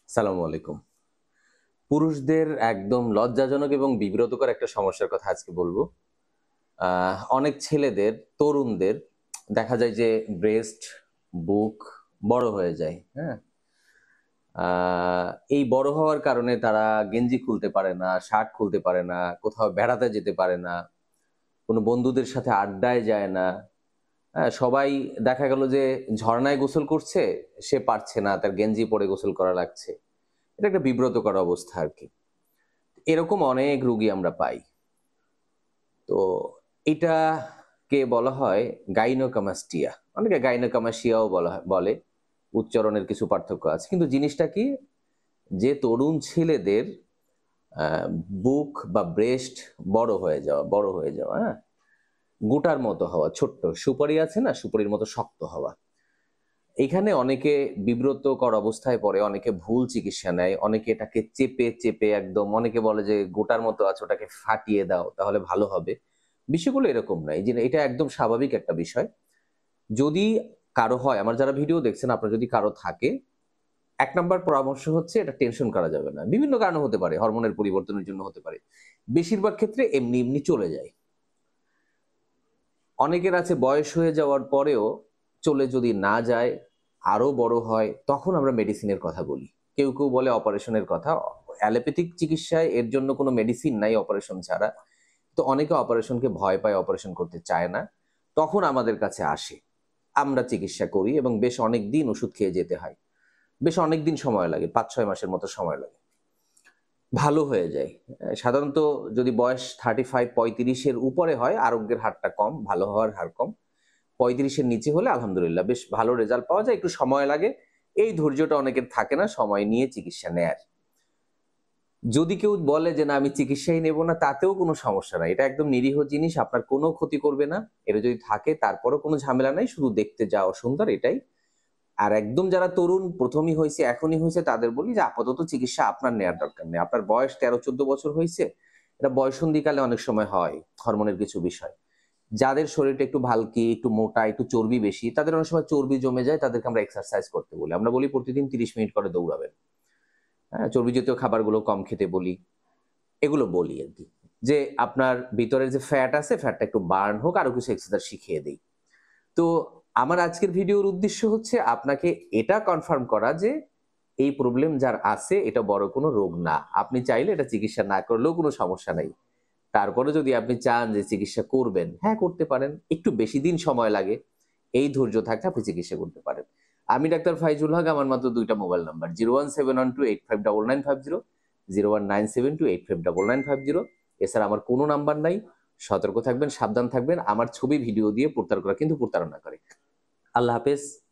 সালামু আলাইকুম। পুরুষদের একদম লজ্জাজনক এবং বিব্রতকর একটা সমস্যার কথা আজকে বলবো। অনেক ছেলেদের, তরুণদের দেখা যায় যে ব্রেস্ট, বুক বড় হয়ে যায়, হ্যাঁ? আ এই বড় হওয়ার কারণে তারা গেঞ্জি খুলতে পারে না, শার্ট খুলতে পারে না, কোথাও বেড়াতে যেতে পারে না, কোনো বন্ধুদের সাথে আড্ডায় যায় না, হ্যাঁ? সবাই দেখা গেল যে ঝরনায় গোসল করছে, সে পারছে না, তার গেঞ্জি পরে গোসল করা লাগছে। এটা একটা বিব্রতকর অবস্থা আরকি। এরকম অনেক রুগী আমরা পাই। তো এটাকে বলা হয় গাইনোকমাস্টিয়া। অনেকে গাইনোকমাসিয়াও বলে। উচ্চারণের কিছু পার্থক্য আছে। কিন্তু জিনিসটা কি? যে তরুণ ছেলেদের আ বুক বা ব্রেস্ট বড় হয়ে যাওয়া, হ্যাঁ? গোটার মতো হওয়া, ছোট্ট সুপারি আছে না? সুপারির মতো শক্ত হওয়া। এখানে অনেকে বিব্রতকর অবস্থায় পড়ে, অনেকে ভুল চিকিৎসা নেয়, অনেকে এটাকে চেপে একদম অনেকে বলে যে, "গোটার মতো আছে ওটাকে ফাটিয়ে দাও তাহলে ভালো হবে।" বিষয়গুলো এরকম না। এই যে এটা একদম স্বাভাবিক একটা বিষয়। যদি কারো হয়, আমার যারা ভিডিও দেখছেন আপনার যদি কারো থাকে, ১ নাম্বার পরামর্শ হচ্ছে এটা টেনশন করা যাবে না। বিভিন্ন কারণে হতে পারে, হরমোনের পরিবর্তনের জন্য হতে পারে। বেশিরভাগ ক্ষেত্রে এমনি চলে যায়। অনেকের আছে বয়স হয়ে যাওয়ার পরেও চলে যদি না যায়, আরো বড় হয়, তখন আমরা মেডিসিনের কথা বলি। কেউ বলে অপারেশনের কথা। অ্যালোপ্যাথিক চিকিৎসায় এর জন্য কোনো মেডিসিন নাই অপারেশন ছাড়া। তো অনেকে অপারেশনকে ভয় পায়, অপারেশন করতে চায় না। তখন আমাদের কাছে আসে। আমরা চিকিৎসা করি এবং বেশ অনেকদিন ওষুধ খেয়ে যেতে হয়। বেশ অনেকদিন সময় লাগে। ৫-৬ মাসের মতো সময় লাগে। ভালো হয়ে যায়। সাধারণত যদি বয়স 35-35 এর উপরে হয় আরোগ্যের হারটা কম, ভালো হওয়ার হার কম। 35 এর নিচে হলে আলহামদুলিল্লাহ বেশ ভালো রেজাল্ট পাওয়া যায়। একটু সময় লাগে। এই ধৈর্যটা অনেকের থাকে না সময় নিয়ে চিকিৎসা নেয়ার। যদি কেউ বলে যে, "না আমি চিকিৎসাই নেব না," তাতেও কোনো সমস্যা নাই। এটা একদম নিরীহ জিনিস, আপনার কোনো ক্ষতি করবে না। এটা যদি থাকে তারপরেও কোনো ঝামেলা নাই। শুধু দেখতে যা অসুন্দর এটাই। আর একদম যারা তরুণ ১ম ই হইছে, এখনই হইছে তাদের বলি যে, আপাতত চিকিৎসা আপনার নেয়ার দরকার নেই। আপনার বয়স ১৩-১৪ বছর হইছে, এটা বয়ঃসন্ধিকালে অনেক সময় হয়, হরমোনের কিছু বিষয়। যাদের শরীরটা একটু ভালকি, একটু মোটা, একটু চর্বি বেশি, তাদের অনেক সময় চর্বি জমে যায়, তাদেরকে আমরা এক্সারসাইজ করতে বলি। আমরা বলি প্রতিদিন ৩০ মিনিট করে দৌড়াবেন। হ্যাঁ? চর্বি জাতীয় খাবারগুলো কম খেতে বলি। এগুলো বলি আরকি। যে আপনার ভিতরে যে ফ্যাট আছে, ফ্যাটটা একটু বার্ন হোক, আরো কিছু এক্সারসাইজ শিখিয়ে দেই। তো আমার আজকের ভিডিওর উদ্দেশ্য হচ্ছে আপনাকে এটা কনফার্ম করা যে এই প্রবলেম যার আছে এটা বড় কোনো রোগ না। আপনি চাইলে এটা চিকিৎসা না করলেও কোনো সমস্যা নাই। তারপরে যদি আপনি চান যে চিকিৎসা করবেন, হ্যাঁ করতে পারেন। একটু বেশি দিন সময় লাগে। এই ধৈর্য থাকলে আপনি চিকিৎসা করতে পারেন। আমি ডাক্তার ফাইজুল হক, আমার মাত্র ২ টা মোবাইল নাম্বার 01712859950, 01972859950। এছাড়া আমার কোনো নাম্বার নাই। সতর্ক থাকবেন, সাবধান থাকবেন। আমার ছবি, ভিডিও দিয়ে প্রতারকরা কিন্তু প্রতারণা করে। আল্লাহ হাফেজ।